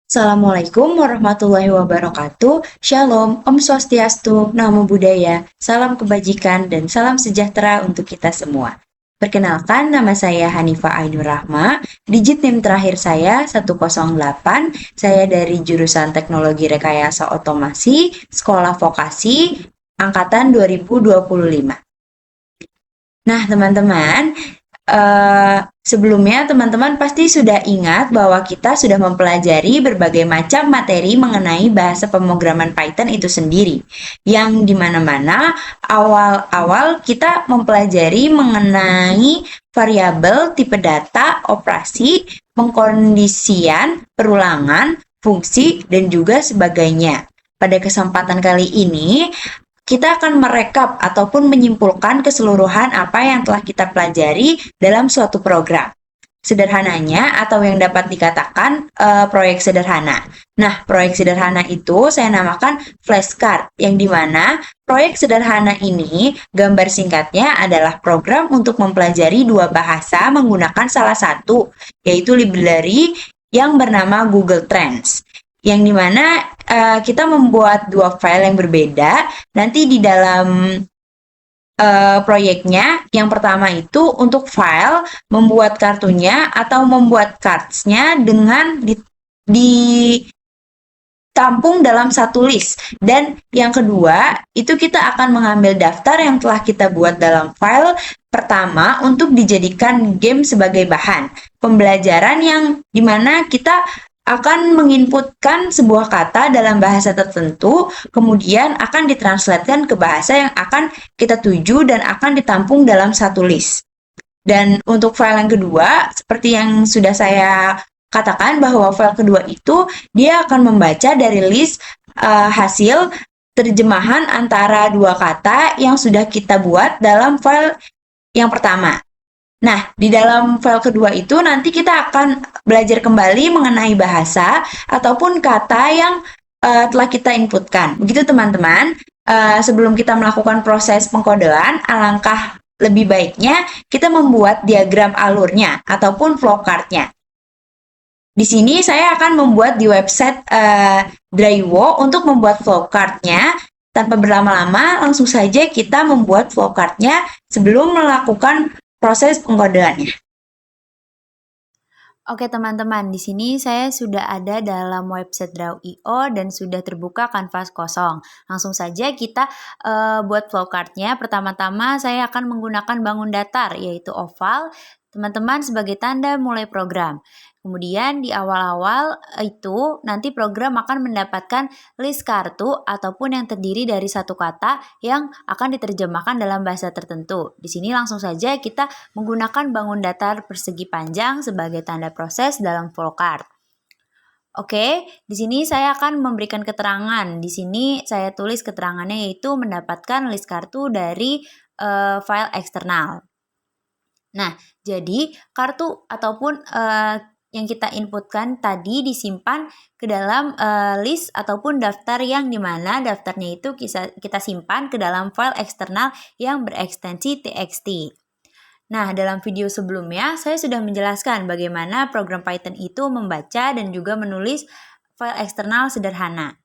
Assalamualaikum warahmatullahi wabarakatuh. Shalom, Om Swastiastu, Namo Buddhaya, salam kebajikan dan salam sejahtera untuk kita semua. Perkenalkan, nama saya Hanifah Ainur Rahma, digit NIM terakhir saya 108, saya dari jurusan Teknologi Rekayasa Otomasi, Sekolah Vokasi, Angkatan 2025. Nah, teman-teman, sebelumnya teman-teman pasti sudah ingat bahwa kita sudah mempelajari berbagai macam materi mengenai bahasa pemrograman Python itu sendiri. Yang dimana-mana awal-awal kita mempelajari mengenai variabel, tipe data, operasi, pengkondisian, perulangan, fungsi, dan juga sebagainya. Pada kesempatan kali ini, kita akan merekap ataupun menyimpulkan keseluruhan apa yang telah kita pelajari dalam suatu program. Sederhananya atau yang dapat dikatakan proyek sederhana. Nah, proyek sederhana itu saya namakan flashcard, yang dimana proyek sederhana ini gambar singkatnya adalah program untuk mempelajari dua bahasa menggunakan salah satu, yaitu library yang bernama Google Trends. Yang dimana kita membuat dua file yang berbeda. Nanti di dalam proyeknya, yang pertama itu untuk file, membuat kartunya atau membuat cards-nya dengan ditampung dalam satu list. Dan yang kedua, itu kita akan mengambil daftar yang telah kita buat dalam file pertama untuk dijadikan game sebagai bahan pembelajaran, yang dimana kita akan menginputkan sebuah kata dalam bahasa tertentu, kemudian akan ditranslatekan ke bahasa yang akan kita tuju dan akan ditampung dalam satu list. Dan untuk file yang kedua, seperti yang sudah saya katakan bahwa file kedua itu dia akan membaca dari list hasil terjemahan antara dua kata yang sudah kita buat dalam file yang pertama. Nah, di dalam file kedua itu nanti kita akan belajar kembali mengenai bahasa ataupun kata yang telah kita inputkan. Begitu teman-teman, sebelum kita melakukan proses pengkodean, alangkah lebih baiknya kita membuat diagram alurnya ataupun flowchart-nya. Di sini saya akan membuat di website Draiwo untuk membuat flowchart-nya. Tanpa berlama-lama, langsung saja kita membuat flowchart-nya sebelum melakukan proses pengkodeannya. Oke teman-teman, di sini saya sudah ada dalam website Draw.io dan sudah terbuka kanvas kosong. Langsung saja kita buat flowchart-nya. Pertama-tama saya akan menggunakan bangun datar, yaitu oval, teman-teman sebagai tanda mulai program. Kemudian di awal-awal itu nanti program akan mendapatkan list kartu ataupun yang terdiri dari satu kata yang akan diterjemahkan dalam bahasa tertentu. Di sini langsung saja kita menggunakan bangun datar persegi panjang sebagai tanda proses dalam flowchart. Oke, di sini saya akan memberikan keterangan. Di sini saya tulis keterangannya yaitu mendapatkan list kartu dari file eksternal. Nah, jadi kartu ataupun yang kita inputkan tadi disimpan ke dalam list ataupun daftar yang dimana daftarnya itu kita simpan ke dalam file eksternal yang berekstensi txt. Nah, dalam video sebelumnya saya sudah menjelaskan bagaimana program Python itu membaca dan juga menulis file eksternal sederhana.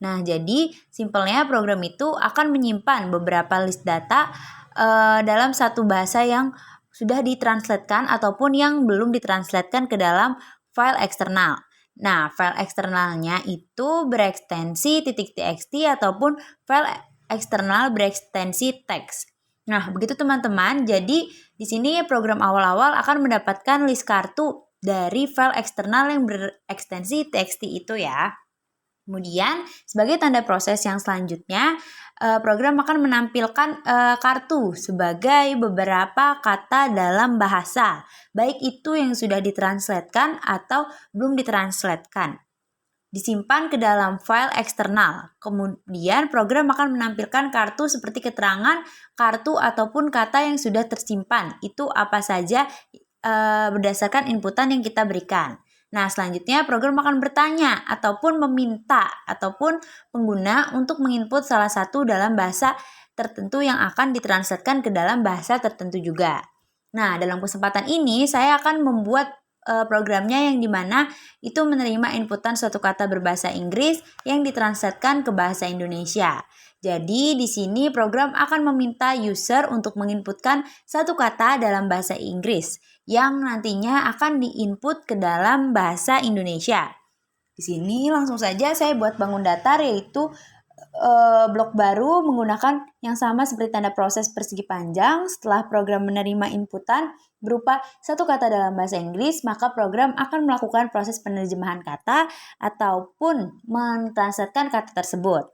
Nah, jadi simpelnya program itu akan menyimpan beberapa list data dalam satu bahasa yang sudah ditranslatekan ataupun yang belum ditranslatekan ke dalam file eksternal. Nah, file eksternalnya itu berekstensi .txt ataupun file eksternal berekstensi teks. Nah, begitu teman-teman. Jadi, di sini program awal-awal akan mendapatkan list kartu dari file eksternal yang berekstensi txt itu ya. Kemudian, sebagai tanda proses yang selanjutnya, program akan menampilkan kartu sebagai beberapa kata dalam bahasa, baik itu yang sudah ditranslatekan atau belum ditranslatekan. Disimpan ke dalam file eksternal. Kemudian, program akan menampilkan kartu seperti keterangan kartu ataupun kata yang sudah tersimpan. Itu apa saja berdasarkan inputan yang kita berikan. Nah, selanjutnya program akan bertanya ataupun meminta ataupun pengguna untuk menginput salah satu dalam bahasa tertentu yang akan ditranslatekan ke dalam bahasa tertentu juga. Nah, dalam kesempatan ini saya akan membuat programnya yang dimana itu menerima inputan suatu kata berbahasa Inggris yang ditranslatekan ke bahasa Indonesia. Jadi di sini program akan meminta user untuk menginputkan satu kata dalam bahasa Inggris yang nantinya akan diinput ke dalam bahasa Indonesia. Di sini langsung saja saya buat bangun datar, yaitu blok baru menggunakan yang sama seperti tanda proses persegi panjang. Setelah program menerima inputan berupa satu kata dalam bahasa Inggris, maka program akan melakukan proses penerjemahan kata ataupun mentranslatekan kata tersebut.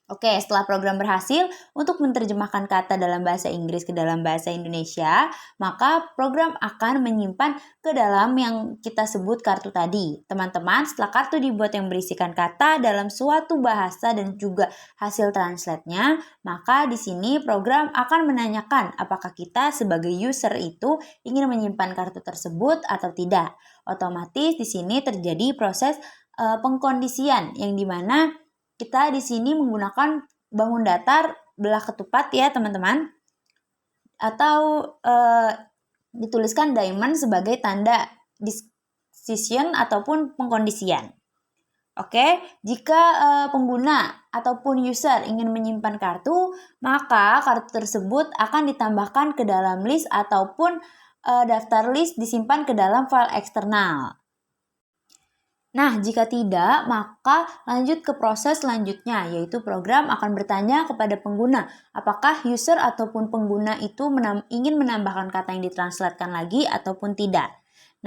Oke, setelah program berhasil untuk menerjemahkan kata dalam bahasa Inggris ke dalam bahasa Indonesia, maka program akan menyimpan ke dalam yang kita sebut kartu tadi. Teman-teman, setelah kartu dibuat yang berisikan kata dalam suatu bahasa dan juga hasil translate-nya, maka di sini program akan menanyakan apakah kita sebagai user itu ingin menyimpan kartu tersebut atau tidak. Otomatis di sini terjadi proses pengkondisian yang dimana kita di sini menggunakan bangun datar belah ketupat ya teman-teman, atau dituliskan diamond sebagai tanda decision ataupun pengkondisian. Oke, jika pengguna ataupun user ingin menyimpan kartu, maka kartu tersebut akan ditambahkan ke dalam list ataupun daftar list disimpan ke dalam file eksternal. Nah, jika tidak, maka lanjut ke proses selanjutnya, yaitu program akan bertanya kepada pengguna, apakah user ataupun pengguna itu ingin menambahkan kata yang ditranslatekan lagi ataupun tidak.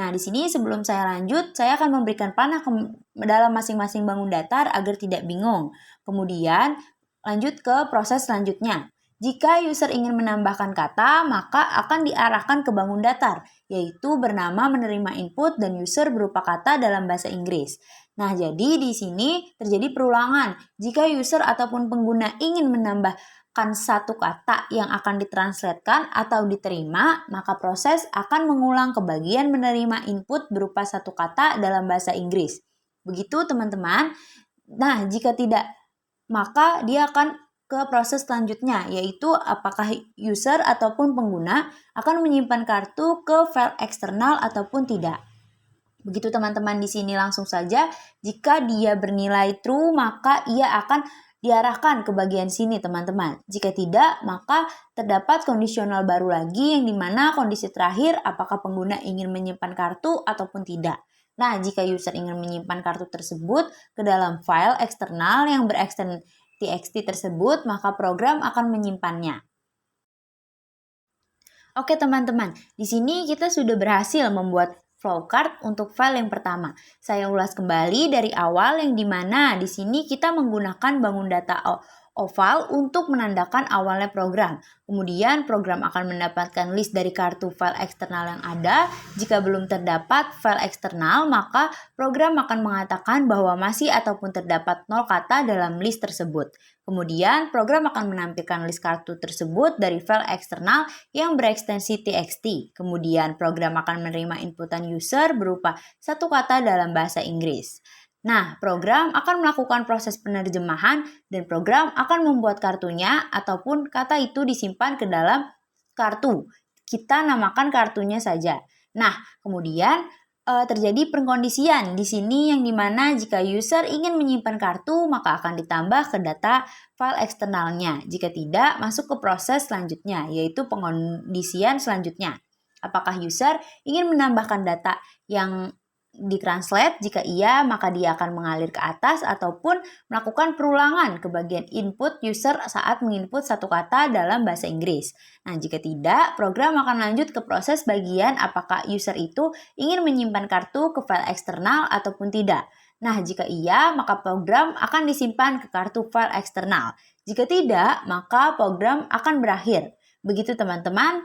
Nah, di sini sebelum saya lanjut, saya akan memberikan panah ke dalam masing-masing bangun datar agar tidak bingung. Kemudian, lanjut ke proses selanjutnya. Jika user ingin menambahkan kata, maka akan diarahkan ke bangun datar, yaitu bernama menerima input dan user berupa kata dalam bahasa Inggris. Nah, jadi di sini terjadi perulangan. Jika user ataupun pengguna ingin menambahkan satu kata yang akan ditranslatekan atau diterima, maka proses akan mengulang ke bagian menerima input berupa satu kata dalam bahasa Inggris. Begitu teman-teman. Nah, jika tidak, maka dia akan ke proses selanjutnya, yaitu apakah user ataupun pengguna akan menyimpan kartu ke file eksternal ataupun tidak. Begitu teman-teman, di sini langsung saja jika dia bernilai true maka ia akan diarahkan ke bagian sini teman-teman. Jika tidak, maka terdapat kondisional baru lagi yang dimana kondisi terakhir apakah pengguna ingin menyimpan kartu ataupun tidak. Nah, jika user ingin menyimpan kartu tersebut ke dalam file eksternal yang berekstensi txt tersebut, maka program akan menyimpannya. Oke teman-teman, di sini kita sudah berhasil membuat flowchart untuk file yang pertama. Saya ulas kembali dari awal yang dimana di sini kita menggunakan bangun data oval untuk menandakan awalnya program. Kemudian program akan mendapatkan list dari kartu file eksternal yang ada. Jika belum terdapat file eksternal, maka program akan mengatakan bahwa masih ataupun terdapat 0 kata dalam list tersebut. Kemudian program akan menampilkan list kartu tersebut dari file eksternal yang berekstensi txt. Kemudian program akan menerima inputan user berupa satu kata dalam bahasa Inggris. Nah, program akan melakukan proses penerjemahan dan program akan membuat kartunya ataupun kata itu disimpan ke dalam kartu. Kita namakan kartunya saja. Nah, kemudian terjadi pengkondisian di sini yang dimana jika user ingin menyimpan kartu maka akan ditambah ke data file eksternalnya. Jika tidak, masuk ke proses selanjutnya yaitu pengkondisian selanjutnya. Apakah user ingin menambahkan data yang ditranslate? Jika iya, maka dia akan mengalir ke atas ataupun melakukan perulangan ke bagian input user saat menginput satu kata dalam bahasa Inggris. Nah, jika tidak, program akan lanjut ke proses bagian apakah user itu ingin menyimpan kartu ke file eksternal ataupun tidak. Nah, jika iya, maka program akan disimpan ke kartu file eksternal. Jika tidak, maka program akan berakhir. Begitu teman-teman.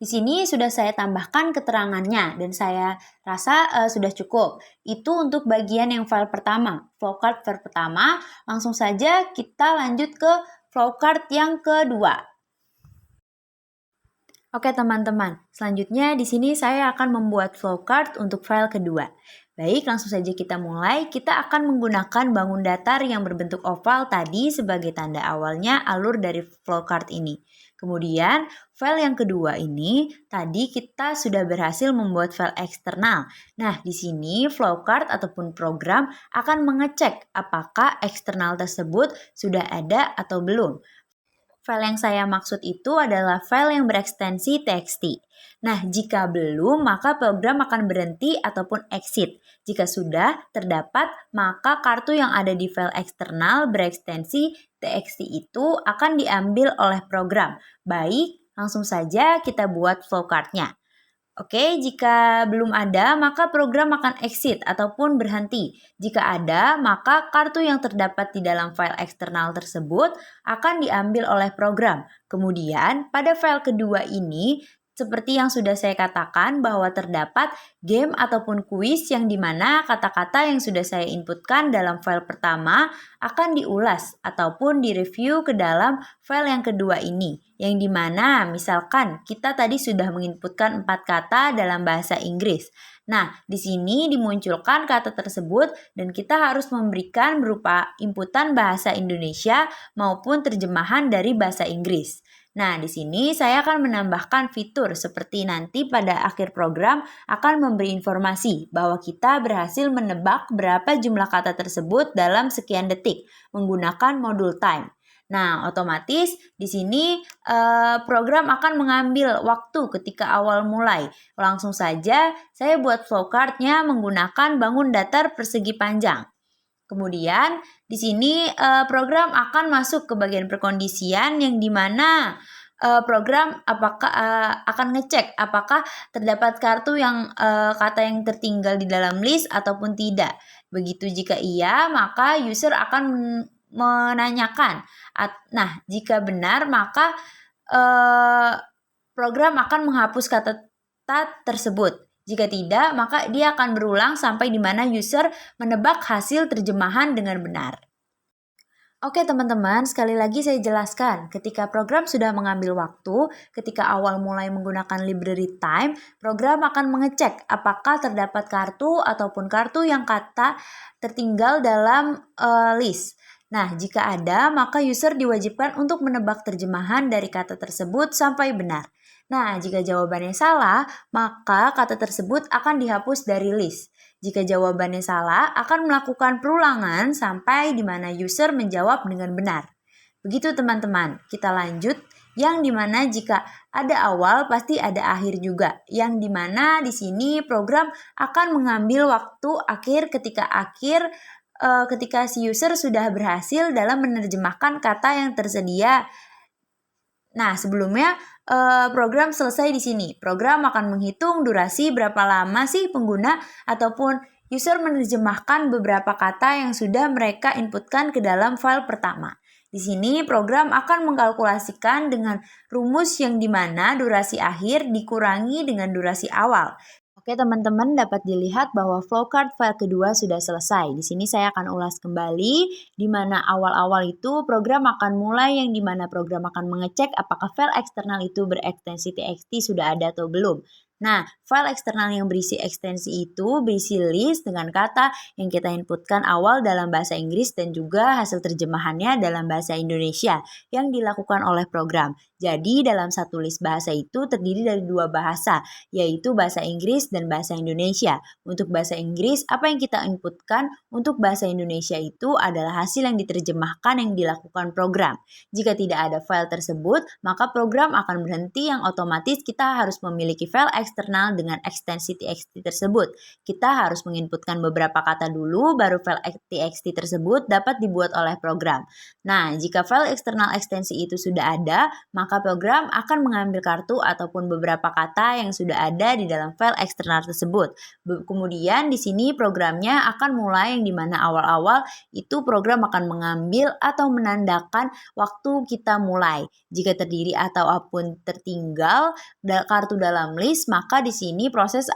Di sini sudah saya tambahkan keterangannya dan saya rasa sudah cukup. Itu untuk bagian yang file pertama, flowchart file pertama. Langsung saja kita lanjut ke flowchart yang kedua. Oke teman-teman, selanjutnya di sini saya akan membuat flowchart untuk file kedua. Baik, langsung saja kita mulai. Kita akan menggunakan bangun datar yang berbentuk oval tadi sebagai tanda awalnya alur dari flowchart ini. Kemudian File yang kedua ini, tadi kita sudah berhasil membuat file eksternal. Nah, di sini flowcard ataupun program akan mengecek apakah eksternal tersebut sudah ada atau belum. File yang saya maksud itu adalah file yang berekstensi txt. Nah, jika belum, maka program akan berhenti ataupun exit. Jika sudah terdapat, maka kartu yang ada di file eksternal berekstensi txt itu akan diambil oleh program. Baik, langsung saja kita buat flowcard-nya. Oke, jika belum ada, maka program akan exit ataupun berhenti. Jika ada, maka kartu yang terdapat di dalam file eksternal tersebut akan diambil oleh program. Kemudian, pada file kedua ini, seperti yang sudah saya katakan bahwa terdapat game ataupun kuis yang dimana kata-kata yang sudah saya inputkan dalam file pertama akan diulas ataupun direview ke dalam file yang kedua ini. Yang dimana misalkan kita tadi sudah menginputkan 4 kata dalam bahasa Inggris. Nah, di sini dimunculkan kata tersebut dan kita harus memberikan berupa inputan bahasa Indonesia maupun terjemahan dari bahasa Inggris. Nah, di sini saya akan menambahkan fitur seperti nanti pada akhir program akan memberi informasi bahwa kita berhasil menebak berapa jumlah kata tersebut dalam sekian detik menggunakan modul time. Nah, otomatis di sini program akan mengambil waktu ketika awal mulai. Langsung saja saya buat flowcard-nya menggunakan bangun datar persegi panjang. Kemudian di sini program akan masuk ke bagian perkondisian yang dimana program akan ngecek apakah terdapat kartu yang kata yang tertinggal di dalam list ataupun tidak. Begitu jika iya, maka user akan menanyakan. Nah, jika benar maka program akan menghapus kata tersebut. Jika tidak, maka dia akan berulang sampai di mana user menebak hasil terjemahan dengan benar. Oke teman-teman, sekali lagi saya jelaskan, ketika program sudah mengambil waktu, ketika awal mulai menggunakan library time, program akan mengecek apakah terdapat kartu ataupun kartu yang kata tertinggal dalam list. Nah, jika ada, maka user diwajibkan untuk menebak terjemahan dari kata tersebut sampai benar. Nah, jika jawabannya salah, maka kata tersebut akan dihapus dari list. Jika jawabannya salah, akan melakukan perulangan sampai di mana user menjawab dengan benar. Begitu teman-teman, kita lanjut. Yang dimana jika ada awal, pasti ada akhir juga. Yang dimana di sini program akan mengambil waktu akhir ketika si user sudah berhasil dalam menerjemahkan kata yang tersedia. Nah, sebelumnya program selesai di sini. Program akan menghitung durasi berapa lama sih pengguna ataupun user menerjemahkan beberapa kata yang sudah mereka inputkan ke dalam file pertama. Di sini program akan mengkalkulasikan dengan rumus yang dimana durasi akhir dikurangi dengan durasi awal. Oke teman-teman, dapat dilihat bahwa flowcard file kedua sudah selesai. Di sini saya akan ulas kembali di mana awal-awal itu program akan mulai yang dimana program akan mengecek apakah file eksternal itu berekstensi txt sudah ada atau belum. Nah, file eksternal yang berisi ekstensi itu berisi list dengan kata yang kita inputkan awal dalam bahasa Inggris dan juga hasil terjemahannya dalam bahasa Indonesia yang dilakukan oleh program. Jadi dalam satu list bahasa itu terdiri dari 2 bahasa, yaitu bahasa Inggris dan bahasa Indonesia. Untuk bahasa Inggris, apa yang kita inputkan untuk bahasa Indonesia itu adalah hasil yang diterjemahkan yang dilakukan program. Jika tidak ada file tersebut, maka program akan berhenti yang otomatis kita harus memiliki file eksternal dengan ekstensi txt tersebut. Kita harus menginputkan beberapa kata dulu, baru file txt tersebut dapat dibuat oleh program. Nah, jika file eksternal ekstensi itu sudah ada, maka program akan mengambil kartu ataupun beberapa kata yang sudah ada di dalam file eksternal tersebut. Kemudian di sini programnya akan mulai yang dimana awal-awal itu program akan mengambil atau menandakan waktu kita mulai. Jika terdiri ataupun tertinggal kartu dalam list, maka di sini proses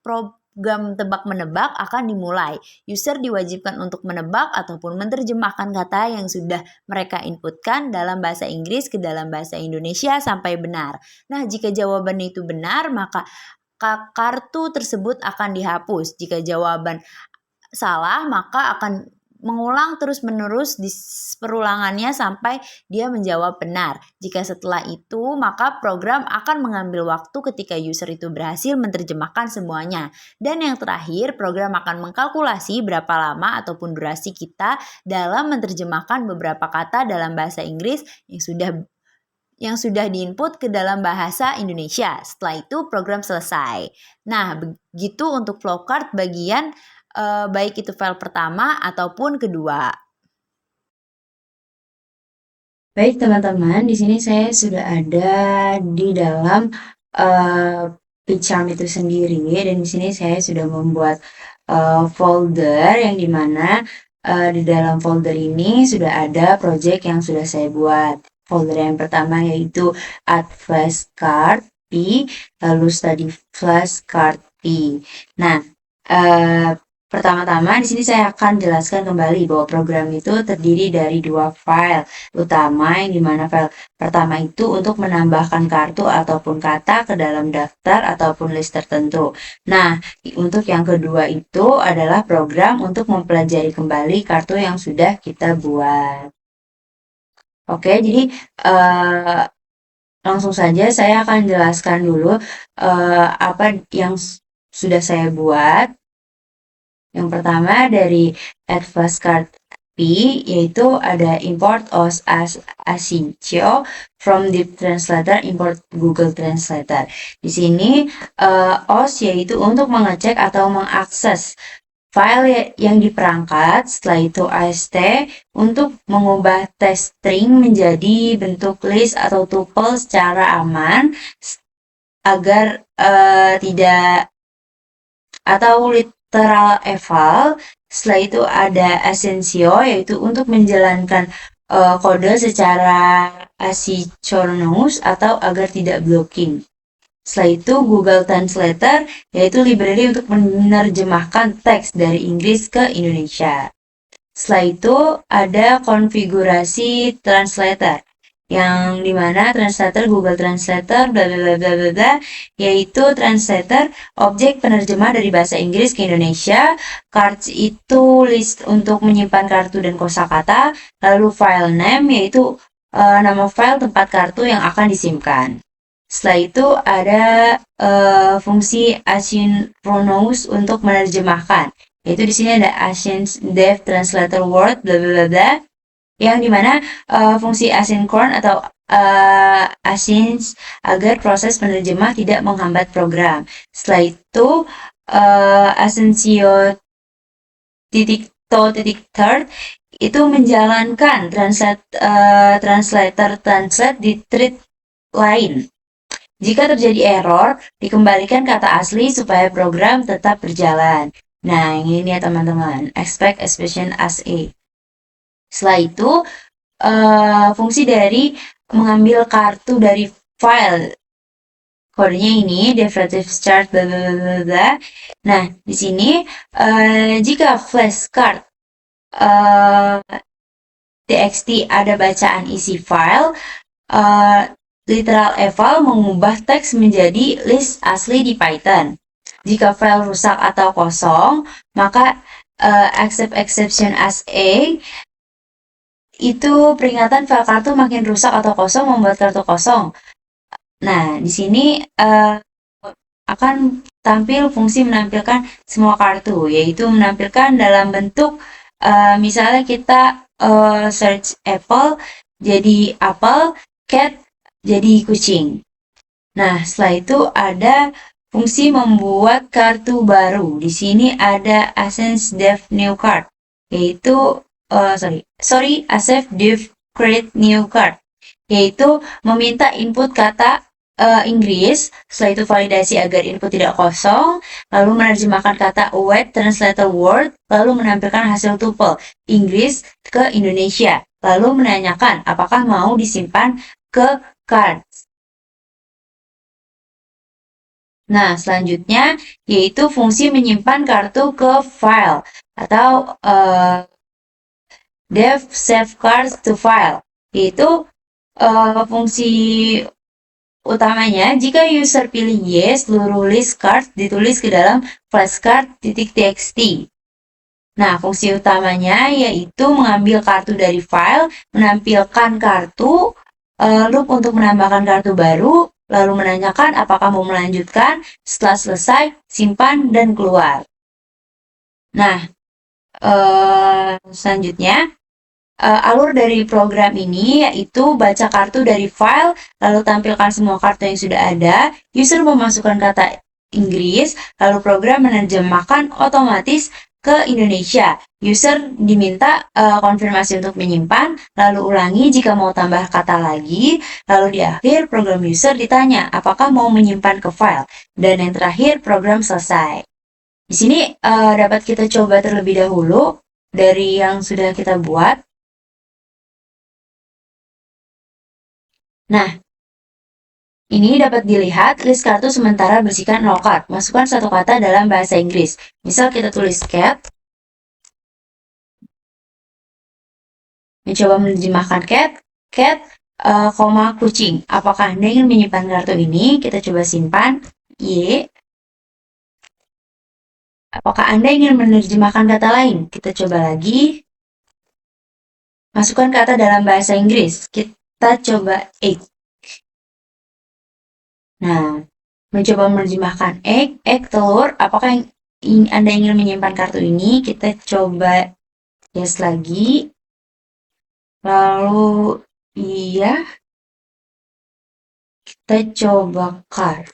program tebak-menebak akan dimulai. User diwajibkan untuk menebak ataupun menerjemahkan kata yang sudah mereka inputkan dalam bahasa Inggris ke dalam bahasa Indonesia sampai benar. Nah, jika jawabannya itu benar, maka kartu tersebut akan dihapus. Jika jawaban salah, maka akan mengulang terus-menerus di perulangannya sampai dia menjawab benar. Jika setelah itu, maka program akan mengambil waktu ketika user itu berhasil menerjemahkan semuanya. Dan yang terakhir, program akan mengkalkulasi berapa lama ataupun durasi kita dalam menerjemahkan beberapa kata dalam bahasa Inggris yang sudah diinput ke dalam bahasa Indonesia. Setelah itu program selesai. Nah, begitu untuk flowchart bagian baik itu file pertama ataupun kedua. Baik teman-teman, di sini saya sudah ada di dalam PyCharm itu sendiri, dan di sini saya sudah membuat folder yang dimana di dalam folder ini sudah ada project yang sudah saya buat. Folder yang pertama yaitu Add Flashcard P, lalu Study Flashcard P. Nah, pertama-tama di sini saya akan jelaskan kembali bahwa program itu terdiri dari dua file utama, yang dimana file pertama itu untuk menambahkan kartu ataupun kata ke dalam daftar ataupun list tertentu. Nah, untuk yang kedua itu adalah program untuk mempelajari kembali kartu yang sudah kita buat. Oke, jadi langsung saja saya akan jelaskan dulu apa yang sudah saya buat. Yang pertama dari Add Flashcard P, yaitu ada import OS as Asyncio from Deep Translator, import Google Translator. Di sini OS yaitu untuk mengecek atau mengakses file yang diperangkat, setelah itu AST untuk mengubah text string menjadi bentuk list atau tuple secara aman agar tidak atau literal eval. Setelah itu ada Asyncio yaitu untuk menjalankan kode secara asynchronous atau agar tidak blocking. Setelah itu Google Translator yaitu library untuk menerjemahkan teks dari Inggris ke Indonesia. Setelah itu ada konfigurasi translator, yang dimana translator Google Translator bla bla bla bla bla, yaitu translator objek penerjemah dari bahasa Inggris ke Indonesia. Cards itu list untuk menyimpan kartu dan kosakata. Lalu file name yaitu nama file tempat kartu yang akan disimpan. Setelah itu ada fungsi asynchronous untuk menerjemahkan, yaitu di sini ada async-dev translator word bla bla bla, yang dimana fungsi asynchron atau async agar proses penerjemah tidak menghambat program. Setelah itu Asyncio third itu menjalankan translator translate di thread lain. Jika terjadi error, dikembalikan kata asli supaya program tetap berjalan. Nah, ini ya teman-teman, expect expression as a. Setelah itu, fungsi dari mengambil kartu dari file. Kodenya ini, derivative chart, bla bla bla bla. Nah, di sini, jika flashcard txt ada bacaan isi file, literal eval mengubah teks menjadi list asli di Python. Jika file rusak atau kosong, maka accept exception as a itu peringatan file kartu makin rusak atau kosong membuat kartu kosong. Nah, di sini akan tampil fungsi menampilkan semua kartu, yaitu menampilkan dalam bentuk misalnya kita search apple jadi apple, cat jadi kucing. Nah, setelah itu ada fungsi membuat kartu baru. Di sini ada async-dev new card, yaitu async-dev create new card, yaitu meminta input kata Inggris, setelah itu validasi agar input tidak kosong, lalu menerjemahkan kata await translator word, lalu menampilkan hasil tuple Inggris ke Indonesia, lalu menanyakan apakah mau disimpan ke cards. Nah, selanjutnya yaitu fungsi menyimpan kartu ke file atau dev save cards to file, yaitu fungsi utamanya jika user pilih yes, seluruh list cards ditulis ke dalam flashcard.txt. Nah, fungsi utamanya yaitu mengambil kartu dari file, menampilkan kartu, loop untuk menambahkan kartu baru, lalu menanyakan apakah mau melanjutkan, setelah selesai, simpan, dan keluar. Nah, selanjutnya, alur dari program ini yaitu baca kartu dari file, lalu tampilkan semua kartu yang sudah ada, user memasukkan kata Inggris, lalu program menerjemahkan otomatis ke Indonesia. User diminta konfirmasi untuk menyimpan, lalu ulangi jika mau tambah kata lagi, lalu di akhir program user ditanya apakah mau menyimpan ke file, dan yang terakhir program selesai. Di sini dapat kita coba terlebih dahulu dari yang sudah kita buat. Nah, ini dapat dilihat list kartu sementara bersihkan 0 card. Masukkan satu kata dalam bahasa Inggris. Misal kita tulis cat. Mencoba menerjemahkan cat, koma kucing. Apakah Anda ingin menyimpan kartu ini? Kita coba simpan. Y. Apakah Anda ingin menerjemahkan kata lain? Kita coba lagi. Masukkan kata dalam bahasa Inggris. Kita coba egg. Nah, mencoba menerjemahkan egg telur. Apakah Anda ingin menyimpan kartu ini? Kita coba yes lagi. Lalu, iya. Kita coba car.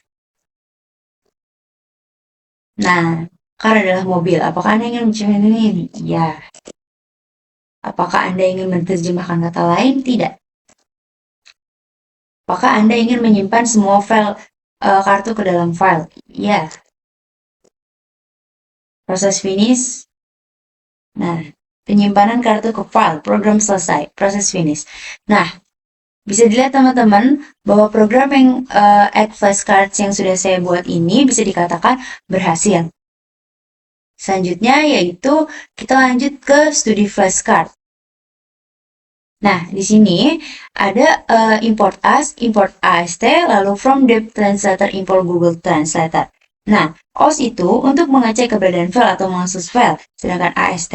Nah, car adalah mobil. Apakah Anda ingin menyimpan ini? Iya. Apakah Anda ingin menerjemahkan kata lain? Tidak. Apakah Anda ingin menyimpan semua file kartu ke dalam file? Ya. Proses finish. Nah, penyimpanan kartu ke file, program selesai, proses finish. Nah, bisa dilihat teman-teman bahwa program yang add flashcards yang sudah saya buat ini bisa dikatakan berhasil. Selanjutnya yaitu kita lanjut ke studi flashcard. Nah, di sini ada import as, import ast, lalu from Dev Translator import Google Translator. Nah, OS itu untuk mengecek keberadaan file atau mengakses file, sedangkan AST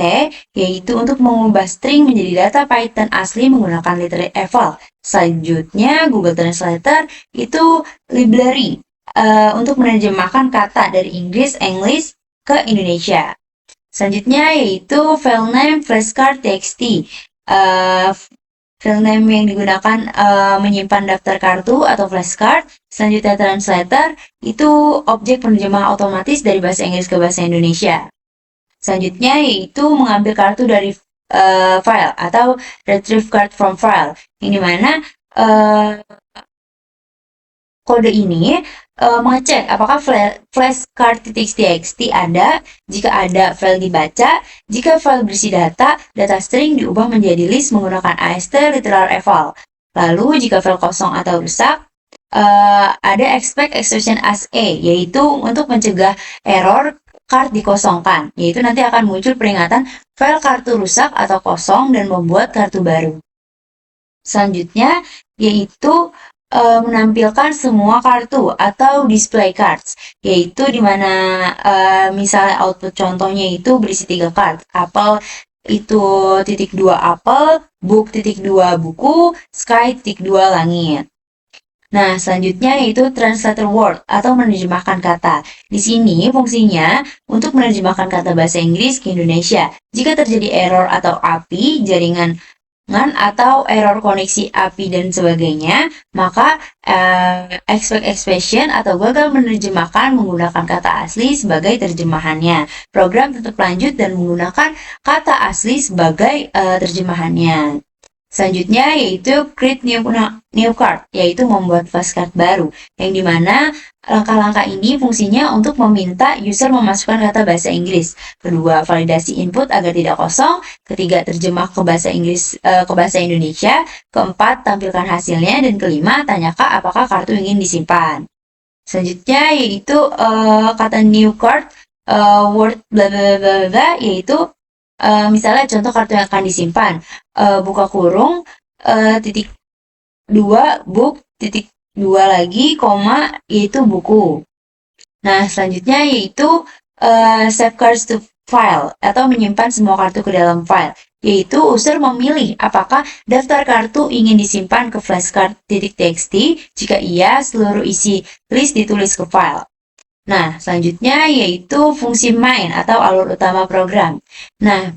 yaitu untuk mengubah string menjadi data Python asli menggunakan literate eval. Selanjutnya, Google Translator itu library untuk menerjemahkan kata dari Inggris ke Indonesia. Selanjutnya yaitu file name flashcard.txt. File name yang digunakan menyimpan daftar kartu atau flashcard. Selanjutnya translator itu objek penerjemah otomatis dari bahasa Inggris ke bahasa Indonesia. Selanjutnya yaitu mengambil kartu dari file atau retrieve card from file, yang dimana kode ini mengecek apakah flashcard.txt ada. Jika ada, file dibaca. Jika file berisi data string diubah menjadi list menggunakan ast literal eval. Lalu jika file kosong atau rusak, ada expect exception as a, yaitu untuk mencegah error card dikosongkan, yaitu nanti akan muncul peringatan file kartu rusak atau kosong dan membuat kartu baru. Selanjutnya yaitu menampilkan semua kartu atau display cards, yaitu dimana misalnya output contohnya itu berisi 3 card. Apple itu .2 apel, book .2 buku, sky .2 langit. Nah, selanjutnya yaitu translator word atau menerjemahkan kata. Di sini fungsinya untuk menerjemahkan kata bahasa Inggris ke Indonesia. Jika terjadi error atau API, jaringan atau error koneksi API dan sebagainya, maka expect expression atau gagal menerjemahkan menggunakan kata asli sebagai terjemahannya. Program tetap lanjut dan menggunakan kata asli sebagai terjemahannya. Selanjutnya yaitu create new card, yaitu membuat flashcard baru, yang dimana langkah-langkah ini fungsinya untuk meminta user memasukkan kata bahasa Inggris. Kedua, validasi input agar tidak kosong. Ketiga, terjemah ke bahasa Inggris ke bahasa Indonesia. Keempat, tampilkan hasilnya. Dan kelima, tanyakan apakah kartu ingin disimpan. Selanjutnya yaitu kata new card word bla bla bla bla, yaitu misalnya contoh kartu yang akan disimpan, buka kurung, titik 2, book, titik 2 lagi, koma, yaitu buku. Nah, selanjutnya yaitu save cards to file atau menyimpan semua kartu ke dalam file, yaitu user memilih apakah daftar kartu ingin disimpan ke flashcard.txt. Jika iya, seluruh isi list ditulis ke file. Nah, selanjutnya yaitu fungsi main atau alur utama program. Nah,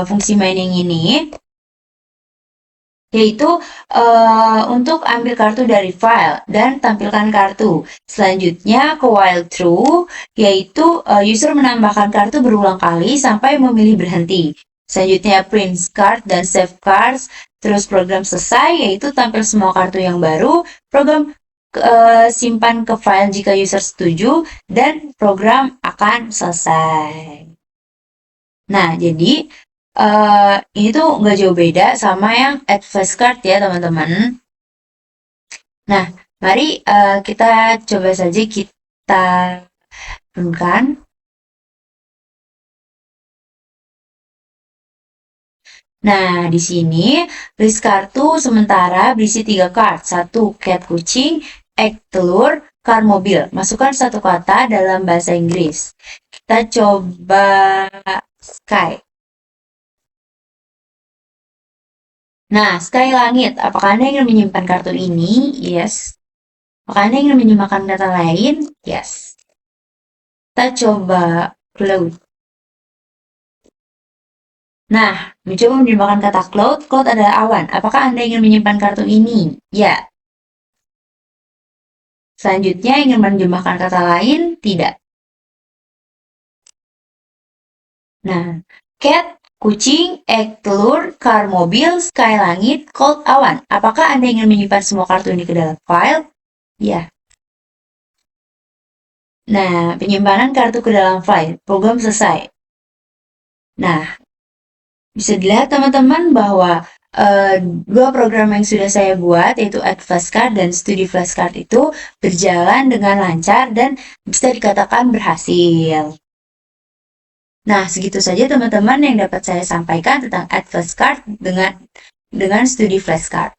fungsi main yang ini yaitu untuk ambil kartu dari file dan tampilkan kartu. Selanjutnya ke while true, yaitu user menambahkan kartu berulang kali sampai memilih berhenti. Selanjutnya print card dan save cards, terus program selesai, yaitu tampil semua kartu yang baru, program simpan ke file jika user setuju, dan program akan selesai. Nah, jadi ini tuh nggak jauh beda sama yang add flashcard ya teman-teman. Nah, mari kita coba saja kita runkan. Nah, di sini list kartu sementara berisi 3 card. 1 cat kucing, egg telur, car mobil. Masukkan satu kata dalam bahasa Inggris. Kita coba sky. Nah, sky langit. Apakah Anda ingin menyimpan kartu ini? Yes. Apakah Anda ingin menyimpan kata lain? Yes. Kita coba cloud. Nah, mencoba menyimpan kata cloud. Cloud adalah awan. Apakah Anda ingin menyimpan kartu ini? Ya. Selanjutnya, ingin menerjemahkan kata lain? Tidak. Nah, cat, kucing, egg, telur, car, mobil, sky, langit, cloud, awan. Apakah Anda ingin menyimpan semua kartu ini ke dalam file? Ya. Nah, penyimpanan kartu ke dalam file. Program selesai. Nah, bisa dilihat teman-teman bahwa dua program yang sudah saya buat, yaitu Add Flashcard dan Studi Flashcard itu berjalan dengan lancar dan bisa dikatakan berhasil. Nah, segitu saja teman-teman yang dapat saya sampaikan tentang Add Flashcard dengan Studi Flashcard.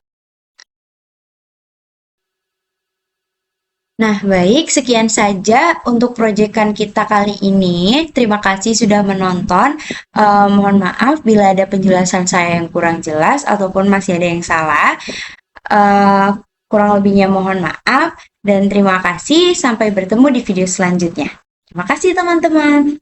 Nah, baik, sekian saja untuk proyekan kita kali ini. Terima kasih sudah menonton. Mohon maaf bila ada penjelasan saya yang kurang jelas ataupun masih ada yang salah. Kurang lebihnya mohon maaf dan terima kasih. Sampai bertemu di video selanjutnya. Terima kasih teman-teman.